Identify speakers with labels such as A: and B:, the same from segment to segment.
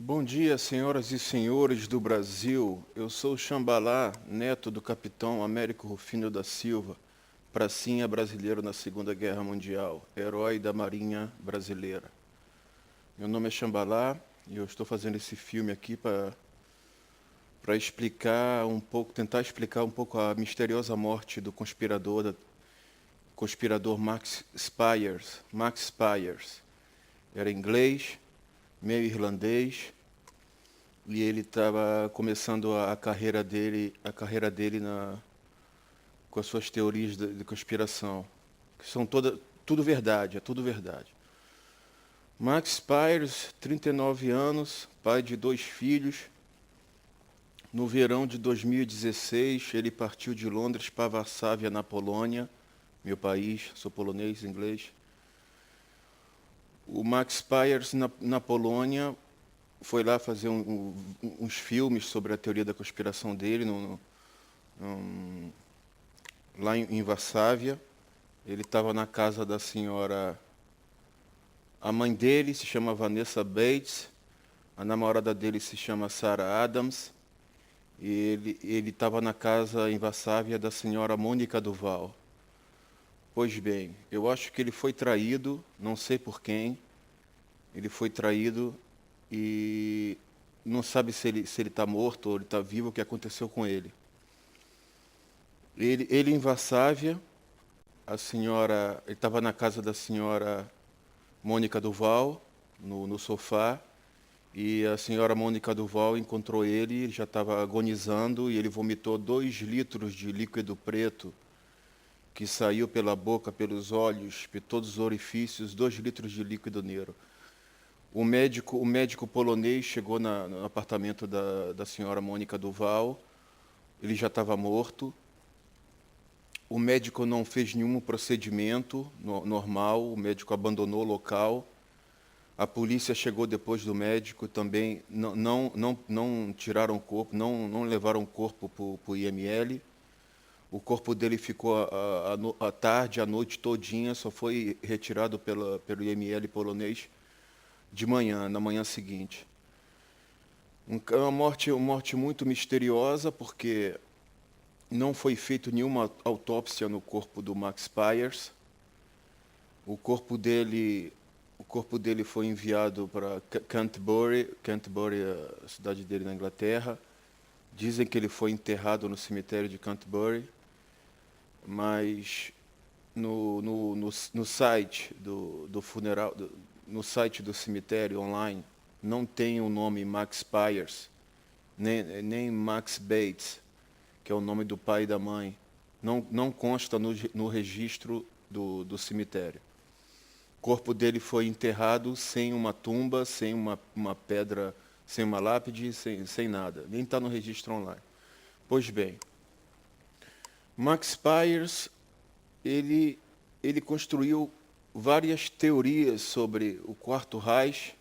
A: Bom dia, senhoras e senhores do Brasil. Eu sou Xambalá, neto do capitão Américo Rufino da Silva, pracinha brasileiro na Segunda Guerra Mundial, herói da Marinha Brasileira. Meu nome é Xambalá e eu estou fazendo esse filme aqui para explicar um pouco, tentar explicar um pouco a misteriosa morte do conspirador Max Spires. Max Spires era inglês, meio irlandês, e ele estava começando a carreira dele com as suas teorias de conspiração, que são tudo verdade, é tudo verdade. Max Spires, 39 anos, pai de 2 filhos. No verão de 2016, ele partiu de Londres para Varsóvia, na Polônia, meu país, sou polonês, inglês. O Max Spires, na Polônia, foi lá fazer uns filmes sobre a teoria da conspiração dele, lá em Varsóvia. Ele estava na casa da senhora. A mãe dele se chama Vanessa Bates, a namorada dele se chama Sarah Adams, e ele estava na casa em Varsóvia da senhora Mônica Duval. Pois bem, eu acho que ele foi traído, não sei por quem. Ele foi traído e não sabe se ele está morto ou ele está vivo, o que aconteceu com ele. Ele em Varsóvia, ele estava na casa da senhora Mônica Duval, no sofá, e a senhora Mônica Duval encontrou ele já estava agonizando, e ele vomitou 2 litros de líquido preto, que saiu pela boca, pelos olhos, por todos os orifícios, 2 litros de líquido negro. O médico polonês chegou no apartamento da senhora Mônica Duval, ele já estava morto. O médico não fez nenhum procedimento normal, o médico abandonou o local. A polícia chegou depois do médico também, não tiraram o corpo, não levaram o corpo para o IML. O corpo dele ficou à tarde, à noite todinha, só foi retirado pelo IML polonês de manhã, na manhã seguinte. Uma morte muito misteriosa, porque não foi feita nenhuma autópsia no corpo do Max Spires. O corpo dele foi enviado para Canterbury, a cidade dele na Inglaterra. Dizem que ele foi enterrado no cemitério de Canterbury, mas no site do funeral, no site do cemitério online, não tem o nome Max Spires, nem Max Bates, que é o nome do pai e da mãe. Não consta no registro do cemitério. O corpo dele foi enterrado sem uma tumba, sem uma pedra, sem uma lápide, sem nada. Nem está no registro online. Pois bem, Max Spires, ele construiu várias teorias sobre o Quarto Reich,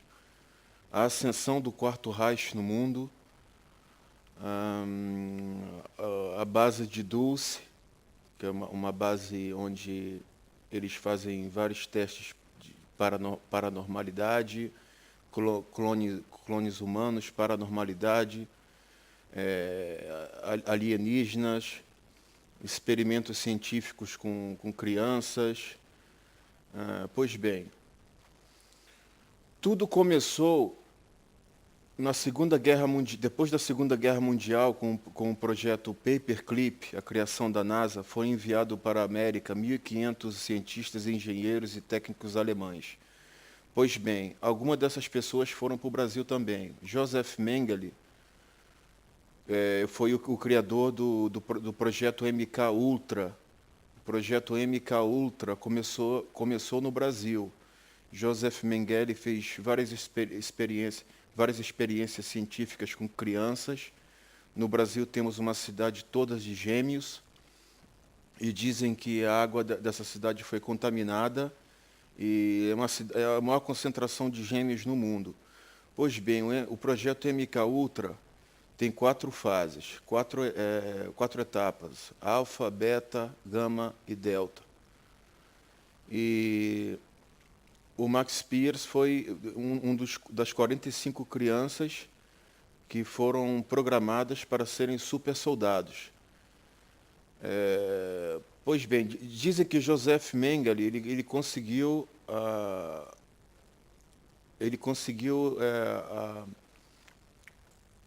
A: a ascensão do Quarto Reich no mundo, a base de Dulce, que é uma base onde eles fazem vários testes de paranormalidade, clones humanos, paranormalidade, alienígenas, experimentos científicos com crianças. Pois bem, tudo começou depois da Segunda Guerra Mundial, com o projeto Paperclip. A criação da NASA, foi enviado para a América 1.500 cientistas, engenheiros e técnicos alemães. Pois bem, algumas dessas pessoas foram para o Brasil também. Joseph Mengele foi o criador do projeto MK Ultra. O projeto MK Ultra começou no Brasil. Joseph Mengele fez várias experiências científicas com crianças. No Brasil temos uma cidade toda de gêmeos, e dizem que a água dessa cidade foi contaminada, e é a maior concentração de gêmeos no mundo. Pois bem, o projeto MK Ultra tem 4 fases, 4 etapas: alfa, beta, gama e delta. E o Max Pierce foi das 45 crianças que foram programadas para serem super soldados. Pois bem, dizem que Joseph Mengele ele conseguiu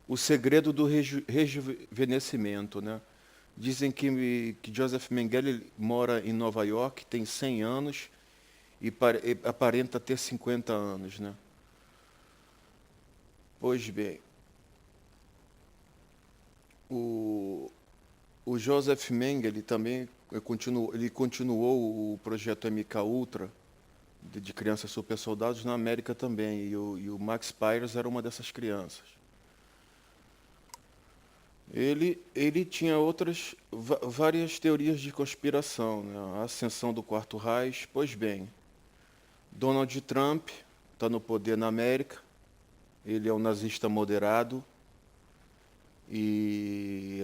A: o segredo do rejuvenescimento, né? Dizem que Joseph Mengele mora em Nova York, tem 100 anos e aparenta ter 50 anos, né? Pois bem, o Joseph Mengele também continuou o projeto MK Ultra de crianças super soldados na América também, e o Max Pierce era uma dessas crianças. Ele tinha várias teorias de conspiração, né? A ascensão do Quarto Reich. Pois bem, Donald Trump está no poder na América, ele é um nazista moderado, e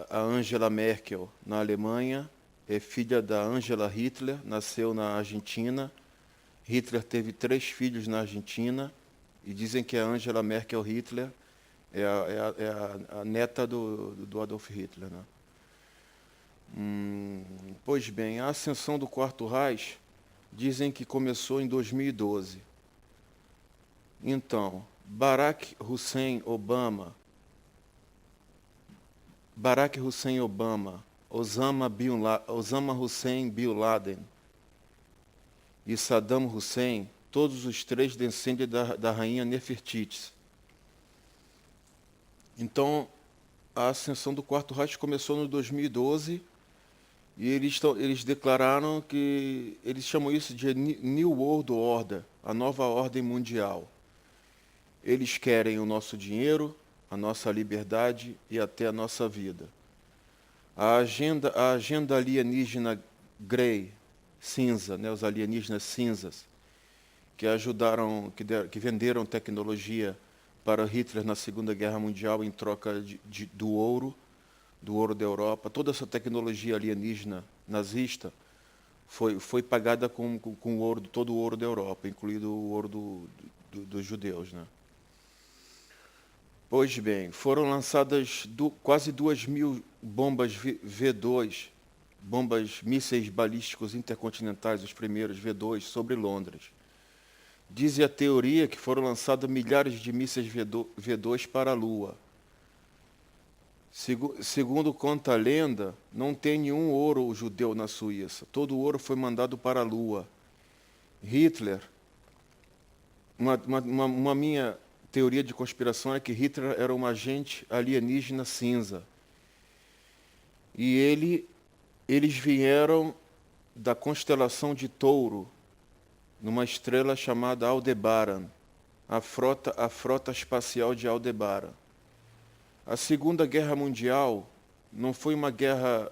A: a Angela Merkel, na Alemanha, é filha da Angela Hitler, nasceu na Argentina. Hitler teve 3 filhos na Argentina, e dizem que a Angela Merkel Hitler é a neta do Adolf Hitler, né? Pois bem, a ascensão do Quarto Reich dizem que começou em 2012. Então, Barack Hussein Obama, Osama Hussein Bin Laden e Saddam Hussein, todos os 3 descendem da rainha Nefertiti. Então, a ascensão do Quarto Reich começou no 2012 e eles declararam que eles chamam isso de New World Order, a nova ordem mundial. Eles querem o nosso dinheiro, a nossa liberdade e até a nossa vida. A agenda alienígena Grey, cinza, né, os alienígenas cinzas, que que venderam tecnologia para Hitler na Segunda Guerra Mundial em troca do ouro da Europa. Toda essa tecnologia alienígena nazista foi pagada com o ouro, todo o ouro da Europa, incluído o ouro dos judeus, né? Pois bem, foram lançadas quase 2.000 bombas V2, mísseis balísticos intercontinentais, os primeiros V2, sobre Londres. Diz a teoria que foram lançados milhares de mísseis V2 para a Lua. Segundo conta a lenda, não tem nenhum ouro judeu na Suíça. Todo o ouro foi mandado para a Lua. Hitler, uma minha teoria de conspiração é que Hitler era um agente alienígena cinza. E eles vieram da constelação de Touro, numa estrela chamada Aldebaran, a frota espacial de Aldebaran. A Segunda Guerra Mundial não foi uma guerra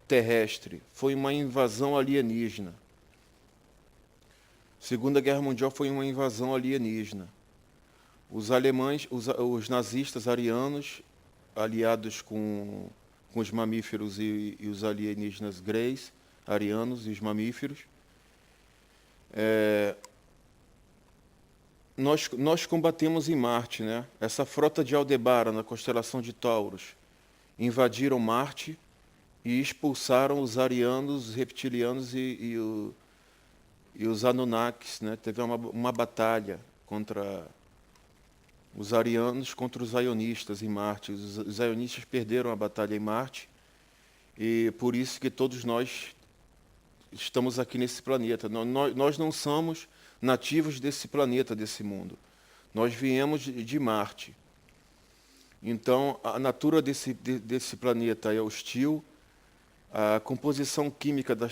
A: terrestre, foi uma invasão alienígena. Segunda Guerra Mundial foi uma invasão alienígena. Os alemães, os nazistas arianos, aliados com os mamíferos e os alienígenas greys, arianos e os mamíferos, nós combatemos em Marte, né? Essa frota de Aldebaran, na constelação de Taurus, invadiram Marte e expulsaram os arianos, os reptilianos e os Anunnakis, né? Teve uma batalha contra os arianos contra os zionistas em Marte. Os zionistas perderam a batalha em Marte e por isso que todos nós estamos aqui nesse planeta. Nós não somos nativos desse planeta, desse mundo. Nós viemos de Marte. Então, a natureza desse planeta é hostil. A composição química da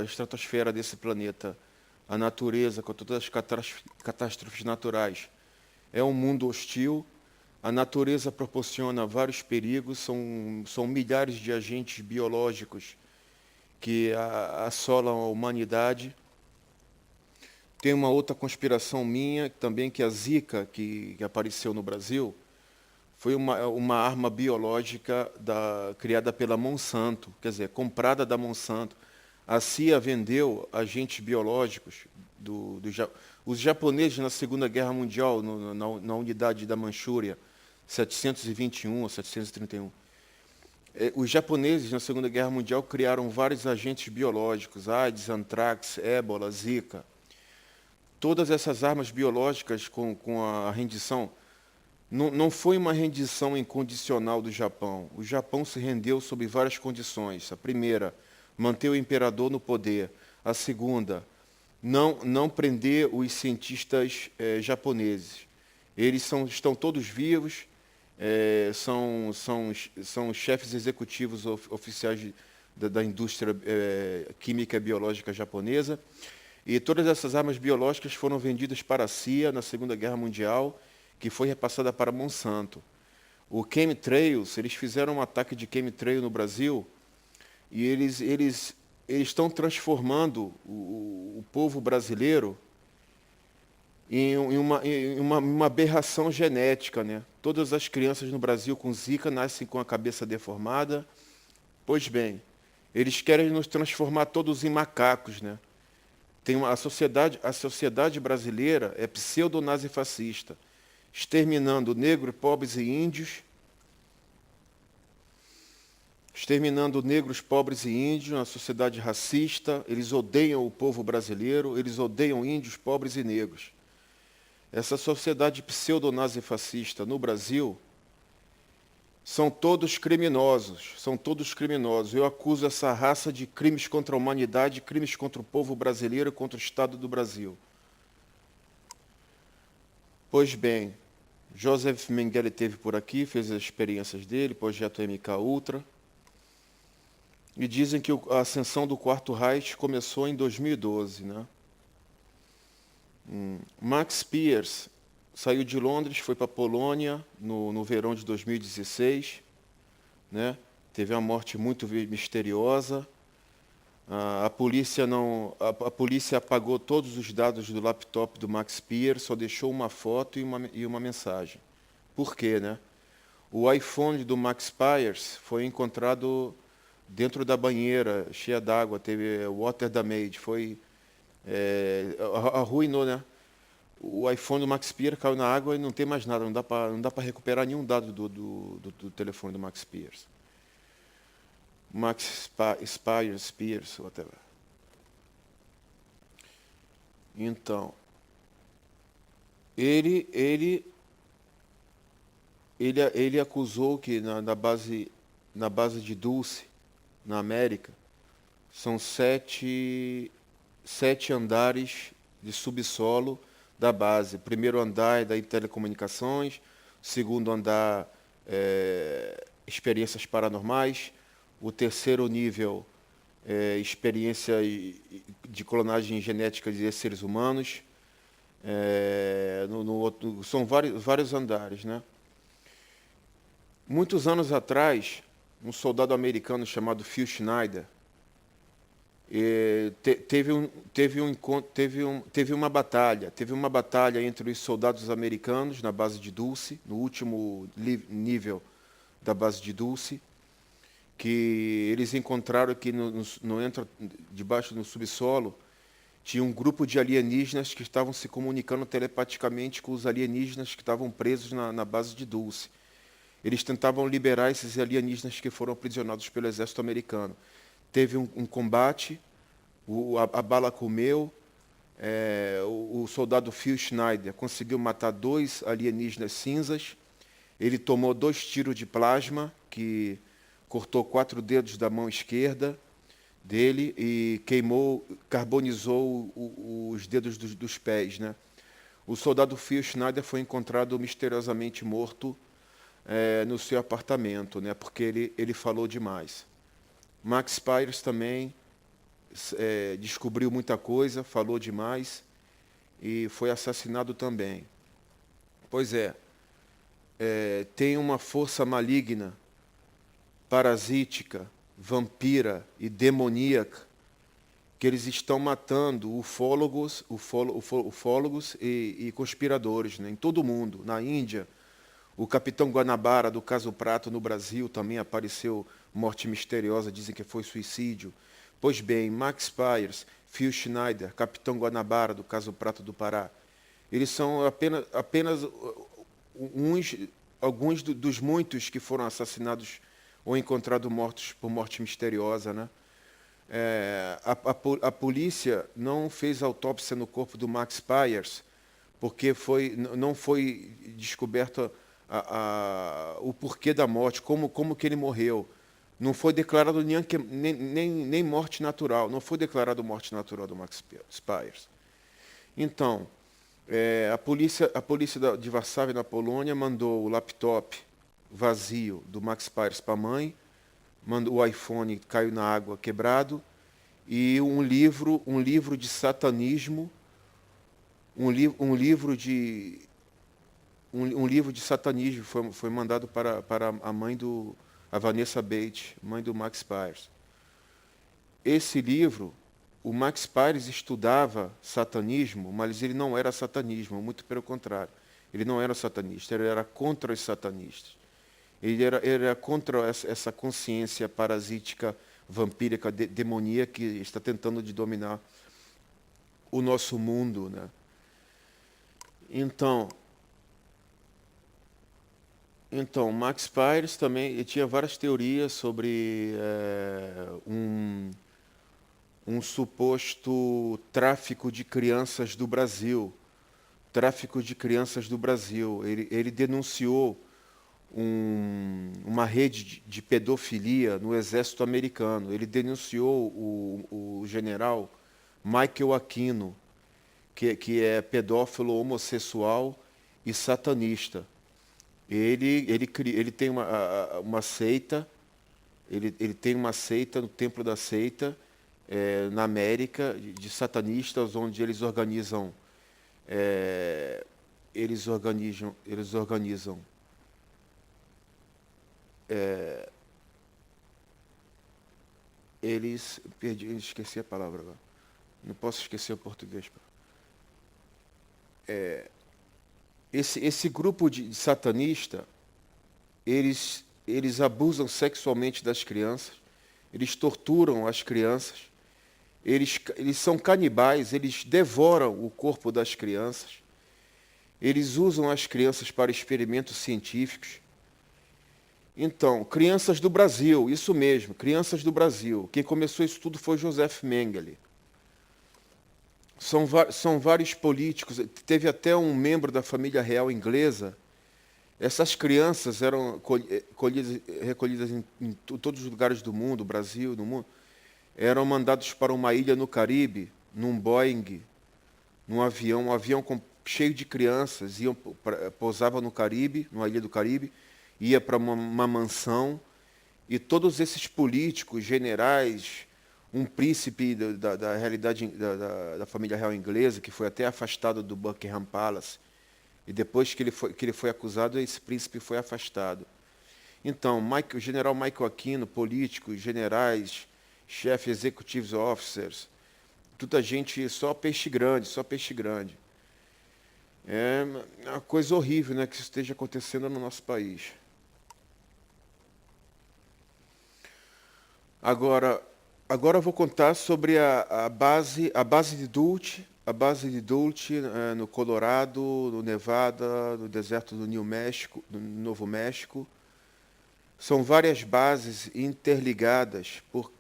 A: estratosfera desse planeta, a natureza, com todas as catástrofes naturais, é um mundo hostil. A natureza proporciona vários perigos, são milhares de agentes biológicos que assolam a humanidade. Tem uma outra conspiração minha também, que a Zika, que apareceu no Brasil, foi uma arma biológica criada pela Monsanto, quer dizer, comprada da Monsanto. A CIA vendeu agentes biológicos Os japoneses na Segunda Guerra Mundial, na unidade da Manchúria, 721 ou 731, os japoneses na Segunda Guerra Mundial criaram vários agentes biológicos, AIDS, antrax, ébola, zika. Todas essas armas biológicas com a rendição, não foi uma rendição incondicional do Japão. O Japão se rendeu sob várias condições. A primeira, manter o imperador no poder. A segunda, não prender os cientistas japoneses. Eles estão todos vivos, são chefes executivos oficiais da indústria química e biológica japonesa. E todas essas armas biológicas foram vendidas para a CIA na Segunda Guerra Mundial, que foi repassada para Monsanto. O chemtrails, eles fizeram um ataque de chemtrail no Brasil e eles estão transformando o povo brasileiro em uma aberração genética, né? Todas as crianças no Brasil com Zika nascem com a cabeça deformada. Pois bem, eles querem nos transformar todos em macacos, né? A sociedade brasileira é pseudo-nazifascista, exterminando negros, pobres e índios, na sociedade racista. Eles odeiam o povo brasileiro, eles odeiam índios, pobres e negros. Essa sociedade pseudo-nazifascista no Brasil são todos criminosos. Eu acuso essa raça de crimes contra a humanidade, crimes contra o povo brasileiro e contra o Estado do Brasil. Pois bem, Joseph Mengele esteve por aqui, fez as experiências dele, projeto MK Ultra. E dizem que a ascensão do Quarto Reich começou em 2012, né? Max Pierce saiu de Londres, foi para a Polônia no verão de 2016, né? Teve uma morte muito misteriosa. A polícia apagou todos os dados do laptop do Max Pierce, só deixou uma foto e uma mensagem. Por quê, né? O iPhone do Max Pierce foi encontrado dentro da banheira, cheia d'água, teve water damage, arruinou, né? O iPhone do Max Pierce caiu na água e não tem mais nada, não dá para recuperar nenhum dado do telefone do Max Pierce. Max Pierce, whatever. Então, ele acusou que na base de Dulce, na América, são sete andares de subsolo da base. O primeiro andar é da telecomunicações, o segundo andar experiências paranormais, o terceiro nível experiência de clonagem genética de seres humanos. São vários andares, né? Muitos anos atrás, um soldado americano chamado Phil Schneider teve uma batalha entre os soldados americanos na base de Dulce, no último nível da base de Dulce, que eles encontraram que debaixo do subsolo tinha um grupo de alienígenas que estavam se comunicando telepaticamente com os alienígenas que estavam presos na base de Dulce. Eles tentavam liberar esses alienígenas que foram aprisionados pelo exército americano. Teve um combate, a bala comeu, o soldado Phil Schneider conseguiu matar 2 alienígenas cinzas. Ele tomou 2 tiros de plasma, que cortou 4 dedos da mão esquerda dele e carbonizou os dedos dos pés, né? O soldado Phil Schneider foi encontrado misteriosamente morto no seu apartamento, né? Porque ele falou demais. Max Pierce também descobriu muita coisa, falou demais e foi assassinado também. Pois tem uma força maligna, parasítica, vampira e demoníaca, que eles estão matando ufólogos e conspiradores, né, em todo o mundo. Na Índia, o capitão Guanabara, do caso Prato, no Brasil, também apareceu morte misteriosa, dizem que foi suicídio. Pois bem, Max Pierce, Phil Schneider, Capitão Guanabara, do caso Prata do Pará. Eles são apenas alguns dos muitos que foram assassinados ou encontrados mortos por morte misteriosa, né? A polícia não fez autópsia no corpo do Max Byers, porque não foi descoberto o porquê da morte, como que ele morreu. Não foi declarado nem morte natural, não foi declarado morte natural do Max Byers. Então, a polícia de Varsóvia, na Polônia, mandou o laptop vazio do Max Byers para a mãe, mandou o iPhone, caiu na água, quebrado, e um livro de satanismo, um livro de satanismo foi mandado para a mãe a Vanessa Bates, mãe do Max Byers. Esse livro, o Max Byers estudava satanismo, mas ele não era satanismo, muito pelo contrário. Ele não era satanista, ele era contra os satanistas. Ele era contra essa consciência parasítica, vampírica, demoníaca que está tentando de dominar o nosso mundo, né? Então, Max Byers também tinha várias teorias sobre um suposto tráfico de crianças do Brasil. Tráfico de crianças do Brasil. Ele denunciou uma rede de pedofilia no exército americano. Ele denunciou o general Michael Aquino, que é pedófilo, homossexual e satanista. Ele tem uma seita, ele tem uma seita no Templo da Seita, na América, de satanistas, onde eles organizam esqueci a palavra agora. Não posso esquecer o português. Esse grupo de satanista, eles abusam sexualmente das crianças, eles torturam as crianças, eles são canibais, eles devoram o corpo das crianças, eles usam as crianças para experimentos científicos. Então, crianças do Brasil, isso mesmo, crianças do Brasil. Quem começou isso tudo foi Joseph Mengele. São vários políticos, teve até um membro da família real inglesa. Essas crianças eram recolhidas em todos os lugares do mundo, Brasil, no mundo, eram mandados para uma ilha no Caribe, num Boeing, num avião, cheio de crianças, pousava no Caribe, numa ilha do Caribe, ia para uma mansão, e todos esses políticos, generais, um príncipe da realidade da família real inglesa, que foi até afastado do Buckingham Palace, e depois que ele foi acusado, esse príncipe foi afastado. Então, o general Michael Aquino, políticos, generais, chefe executive officers, toda gente, só peixe grande, só peixe grande. É uma coisa horrível, né, que isso esteja acontecendo no nosso país. Agora eu vou contar sobre a base de Dulce, no Colorado, no Nevada, no deserto do New México, no Novo México. São várias bases interligadas por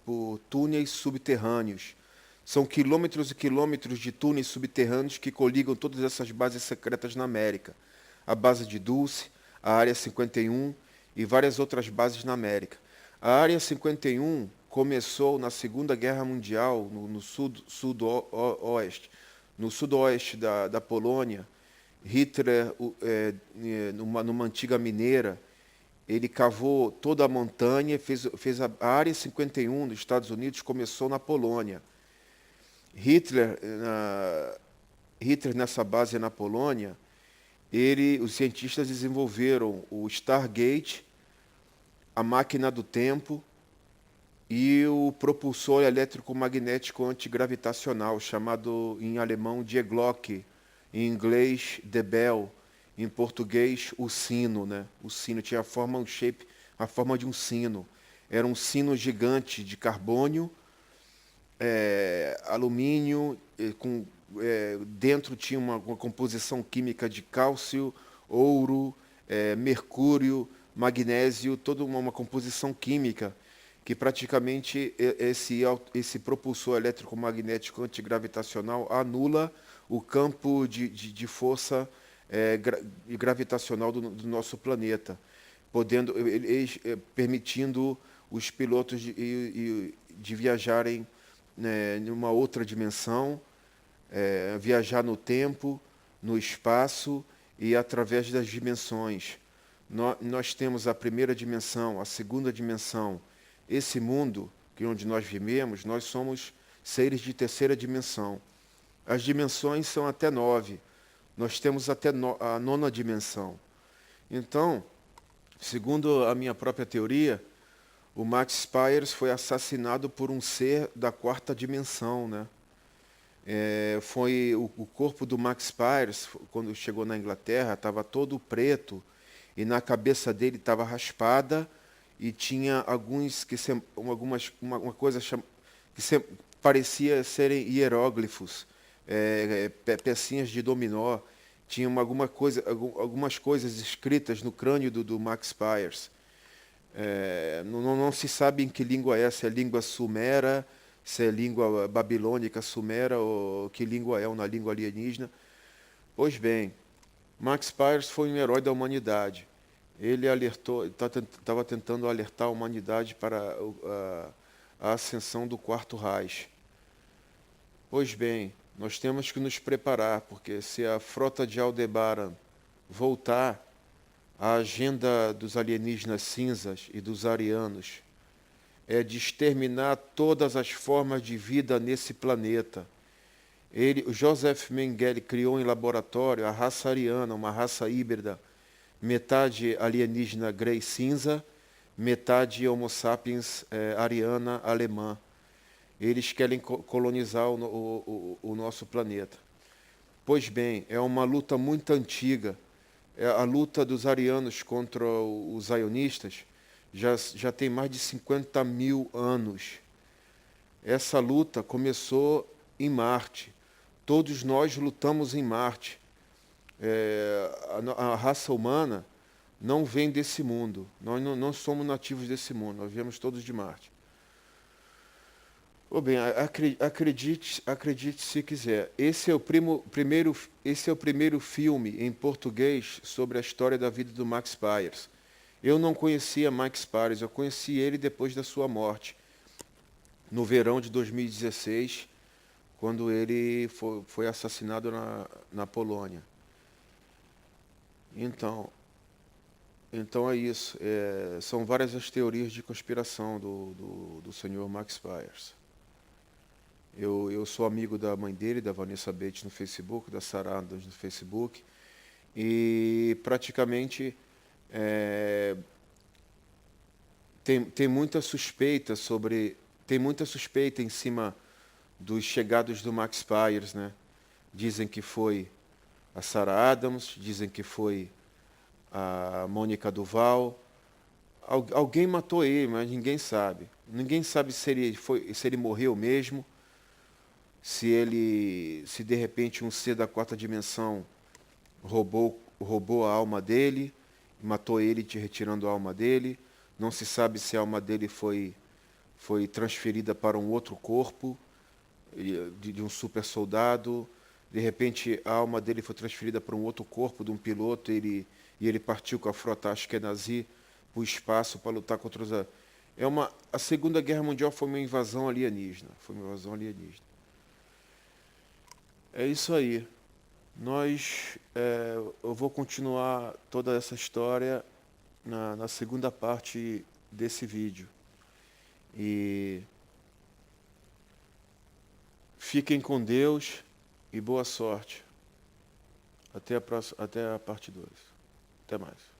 A: túneis subterrâneos. São quilômetros e quilômetros de túneis subterrâneos que coligam todas essas bases secretas na América. A base de Dulce, a Área 51 e várias outras bases na América. A Área 51 começou na Segunda Guerra Mundial, no sudoeste da Polônia. Hitler, numa antiga mineira, ele cavou toda a montanha, fez a Área 51 dos Estados Unidos, começou na Polônia. Hitler, nessa base na Polônia, os cientistas desenvolveram o Stargate, a máquina do tempo e o propulsor elétrico-magnético antigravitacional, chamado em alemão Die Glocke, em inglês The Bell, em português o sino, né? O sino tinha a forma de um sino. Era um sino gigante de carbônio, alumínio, dentro tinha uma composição química de cálcio, ouro, mercúrio, magnésio, toda uma composição química que praticamente esse propulsor eletromagnético antigravitacional anula o campo de força gravitacional do nosso planeta, permitindo os pilotos de viajarem, né, em uma outra dimensão, viajar no tempo, no espaço e através das dimensões. Nós temos a primeira dimensão, a segunda dimensão. Esse mundo onde nós vivemos, nós somos seres de terceira dimensão. As dimensões são até 9. Nós temos até a 9ª dimensão. Então, segundo a minha própria teoria, o Max Spires foi assassinado por um ser da 4ª dimensão, né? Foi o corpo do Max Spires, quando chegou na Inglaterra, estava todo preto e na cabeça dele estava raspada e tinha uma coisa que parecia serem hieróglifos, pecinhas de dominó. Tinha algumas coisas escritas no crânio do Max Spires. Não se sabe em que língua é, se é língua sumera, se é língua babilônica sumera ou que língua é, uma língua alienígena. Pois bem, Max Spires foi um herói da humanidade. Ele estava tentando alertar a humanidade para a ascensão do Quarto Reich. Pois bem, nós temos que nos preparar, porque se a frota de Aldebaran voltar, a agenda dos alienígenas cinzas e dos arianos é de exterminar todas as formas de vida nesse planeta. O Joseph Mengele criou em laboratório a raça ariana, uma raça híbrida, metade alienígena grey cinza, metade Homo sapiens ariana alemã. Eles querem colonizar o nosso planeta. Pois bem, é uma luta muito antiga. A luta dos arianos contra os zionistas já tem mais de 50 mil anos. Essa luta começou em Marte. Todos nós lutamos em Marte. A raça humana não vem desse mundo. Nós não somos nativos desse mundo. Nós viemos todos de Marte. Bem, acredite se quiser. Esse é o primeiro filme em português sobre a história da vida do Max Spires. Eu não conhecia Max Spires, eu conheci ele depois da sua morte, no verão de 2016, quando ele foi assassinado na Polônia. Então é isso. São várias as teorias de conspiração do senhor Max Spires. Eu sou amigo da mãe dele, da Vanessa Bates no Facebook, da Sarah Adams no Facebook, e praticamente tem muita suspeita em cima dos chegados do Max Spires, né? Dizem que foi a Sarah Adams, dizem que foi a Mônica Duval. Alguém matou ele, mas ninguém sabe. Ninguém sabe se ele morreu mesmo, se de repente um ser da 4ª dimensão roubou a alma dele, matou ele, retirando a alma dele. Não se sabe se a alma dele foi transferida para um outro corpo, de um super soldado. De repente a alma dele foi transferida para um outro corpo de um piloto e ele partiu com a frota Ashkenazi para o espaço para lutar contra os... A Segunda Guerra Mundial foi uma invasão alienígena. É isso aí. Eu vou continuar toda essa história na segunda parte desse vídeo. E fiquem com Deus e boa sorte. Até a parte 2. Até mais.